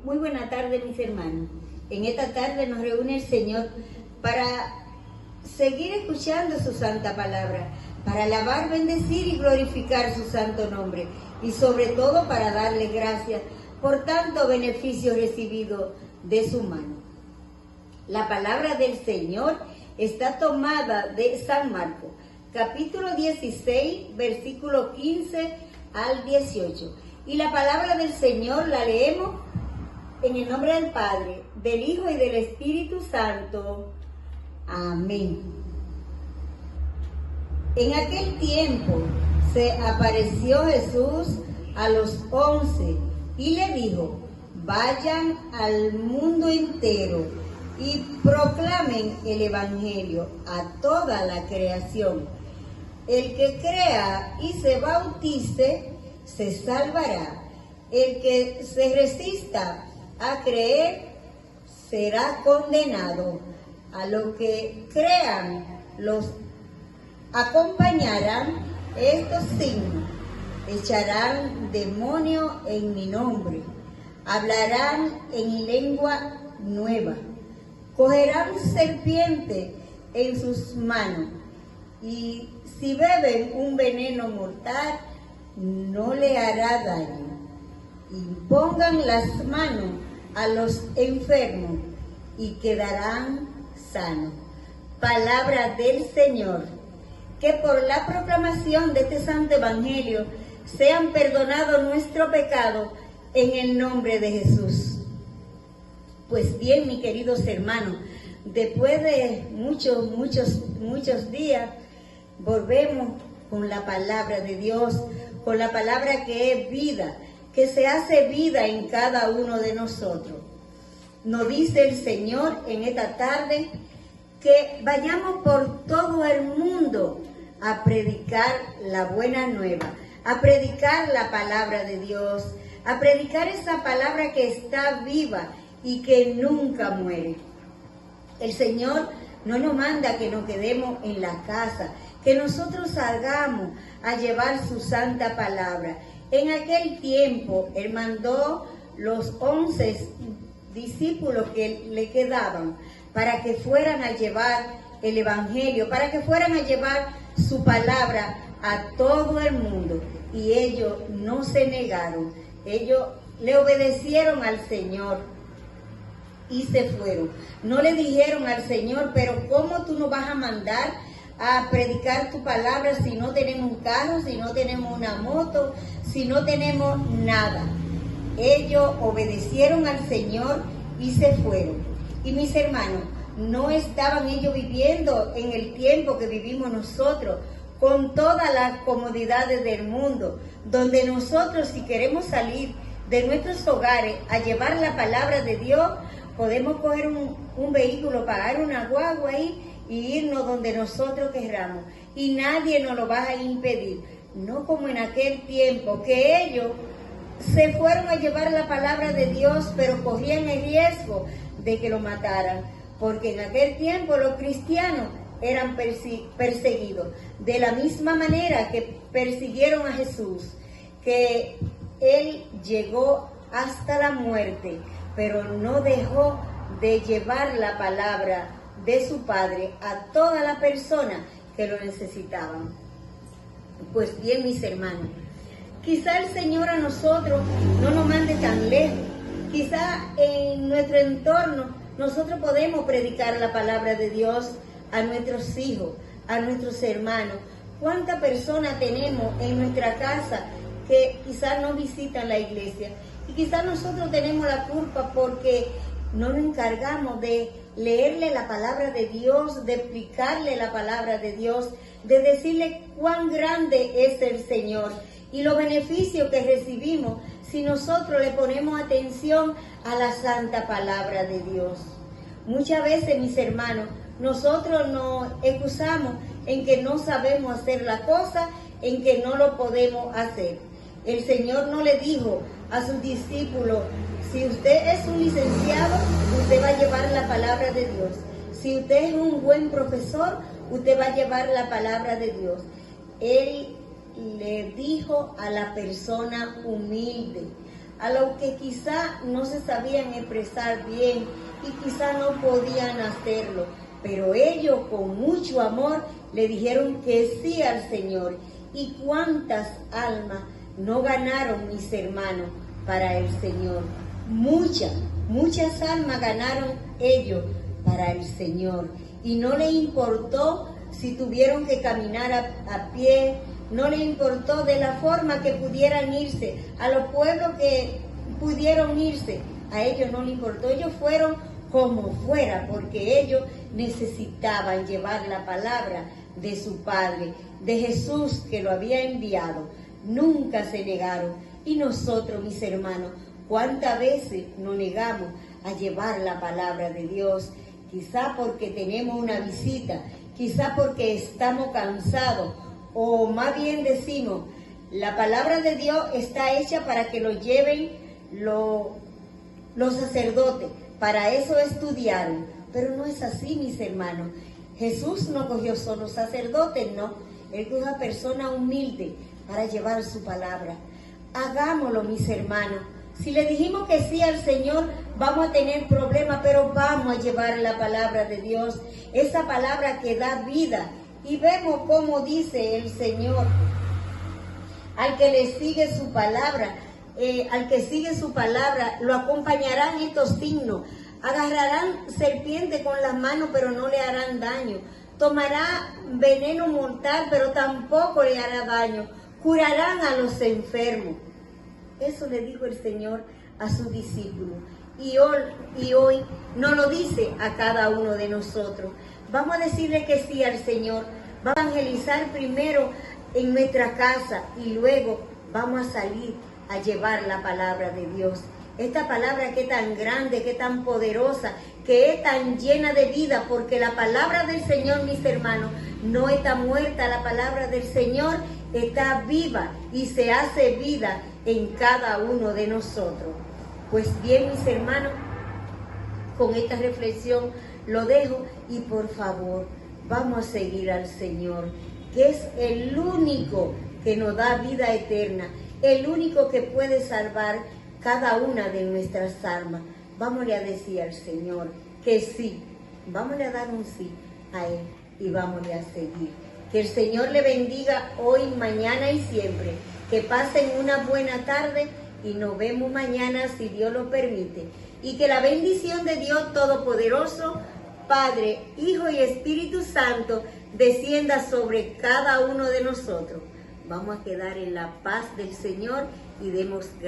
Muy buena tarde, mis hermanos. En esta tarde nos reúne el Señor para seguir escuchando su santa palabra, para alabar, bendecir y glorificar su santo nombre, y sobre todo para darle gracias por tanto beneficio recibido de su mano. La palabra del Señor está tomada de San Marcos, capítulo 16, versículo 15 al 18. Y la palabra del Señor la leemos en el nombre del Padre, del Hijo y del Espíritu Santo. Amén. En aquel tiempo se apareció Jesús a los 11 y le dijo: vayan al mundo entero y proclamen el Evangelio a toda la creación. El que crea y se bautice se salvará. El que se resista a creer será condenado. A los que crean los acompañarán estos signos: echarán demonios en mi nombre, hablarán en lengua nueva, cogerán serpiente en sus manos, y si beben un veneno mortal no le hará daño. Impongan las manos a los enfermos y quedarán sanos. Palabra del Señor. Que por la proclamación de este santo evangelio sean perdonados nuestros pecados en el nombre de Jesús. Pues bien, mis queridos hermanos, después de muchos días, volvemos con la palabra de Dios, con la palabra que es vida, que se hace vida en cada uno de nosotros. Nos dice el Señor en esta tarde que vayamos por todo el mundo a predicar la buena nueva, a predicar la palabra de Dios, a predicar esa palabra que está viva y que nunca muere. El Señor no nos manda que nos quedemos en la casa, que nosotros salgamos a llevar su santa palabra. En aquel tiempo, Él mandó los 11 discípulos que le quedaban para que fueran a llevar el Evangelio, para que fueran a llevar su palabra a todo el mundo. Y ellos no se negaron, ellos le obedecieron al Señor y se fueron. No le dijeron al Señor: pero ¿cómo tú nos vas a mandar a predicar tu palabra si no tenemos un carro, si no tenemos una moto, si no tenemos nada? Ellos obedecieron al Señor y se fueron. Y mis hermanos, no estaban ellos viviendo en el tiempo que vivimos nosotros, con todas las comodidades del mundo, donde nosotros, si queremos salir de nuestros hogares a llevar la palabra de Dios, podemos coger un vehículo, pagar una guagua ahí y irnos donde nosotros querramos, y nadie nos lo va a impedir. No como en aquel tiempo, que ellos se fueron a llevar la palabra de Dios, pero corrían el riesgo de que lo mataran, porque en aquel tiempo los cristianos eran perseguidos, de la misma manera que persiguieron a Jesús, que Él llegó hasta la muerte, pero no dejó de llevar la palabra de su Padre a todas las personas que lo necesitaban. Pues bien, mis hermanos, quizá el Señor a nosotros no nos mande tan lejos. Quizá en nuestro entorno nosotros podemos predicar la palabra de Dios a nuestros hijos, a nuestros hermanos. ¿Cuántas personas tenemos en nuestra casa que quizás no visitan la iglesia? Y quizás nosotros tenemos la culpa porque no nos encargamos de leerle la palabra de Dios, de explicarle la palabra de Dios, de decirle cuán grande es el Señor y los beneficios que recibimos si nosotros le ponemos atención a la santa palabra de Dios. Muchas veces, mis hermanos, nosotros nos excusamos en que no sabemos hacer la cosa, en que no lo podemos hacer. El Señor no le dijo a sus discípulos: si usted es un licenciado, usted va a llevar la palabra de Dios. Si usted es un buen profesor, usted va a llevar la palabra de Dios. Él le dijo a la persona humilde, a los que quizá no se sabían expresar bien y quizá no podían hacerlo, pero ellos con mucho amor le dijeron que sí al Señor. ¿Y cuántas almas no ganaron, mis hermanos, para el Señor? Muchas almas ganaron ellos para el Señor. Y no les importó si tuvieron que caminar a pie, no les importó de la forma que pudieran irse, a los pueblos que pudieron irse, a ellos no les importó, ellos fueron como fuera, porque ellos necesitaban llevar la palabra de su Padre, de Jesús que lo había enviado. Nunca se negaron. Y nosotros, mis hermanos, ¿cuántas veces nos negamos a llevar la palabra de Dios? Quizá porque tenemos una visita, quizá porque estamos cansados, o más bien decimos, la palabra de Dios está hecha para que lo lleven los sacerdotes, para eso estudiaron, pero no es así, mis hermanos. Jesús no cogió solo sacerdotes, no, Él cogió a personas humildes para llevar su palabra. Hagámoslo, mis hermanos. Si le dijimos que sí al Señor, vamos a tener problemas, pero vamos a llevar la palabra de Dios, esa palabra que da vida. Y vemos cómo dice el Señor, al que le sigue su palabra, lo acompañarán estos signos. Agarrarán serpiente con las manos, pero no le harán daño. Tomará veneno mortal, pero tampoco le hará daño. Curarán a los enfermos. Eso le dijo el Señor a sus discípulos. Y hoy nos lo dice a cada uno de nosotros. Vamos a decirle que sí al Señor. Vamos a evangelizar primero en nuestra casa y luego vamos a salir a llevar la palabra de Dios. Esta palabra que es tan grande, que es tan poderosa, que es tan llena de vida, porque la palabra del Señor, mis hermanos, no está muerta. La palabra del Señor está viva y se hace vida en cada uno de nosotros. Pues bien, mis hermanos, con esta reflexión lo dejo y por favor, vamos a seguir al Señor, que es el único que nos da vida eterna, el único que puede salvar cada una de nuestras almas. Vámonos a decir al Señor que sí, vámonos a dar un sí a Él y vámonos a seguir. Que el Señor le bendiga hoy, mañana y siempre. Que pasen una buena tarde y nos vemos mañana si Dios lo permite. Y que la bendición de Dios Todopoderoso, Padre, Hijo y Espíritu Santo, descienda sobre cada uno de nosotros. Vamos a quedar en la paz del Señor y demos gracias.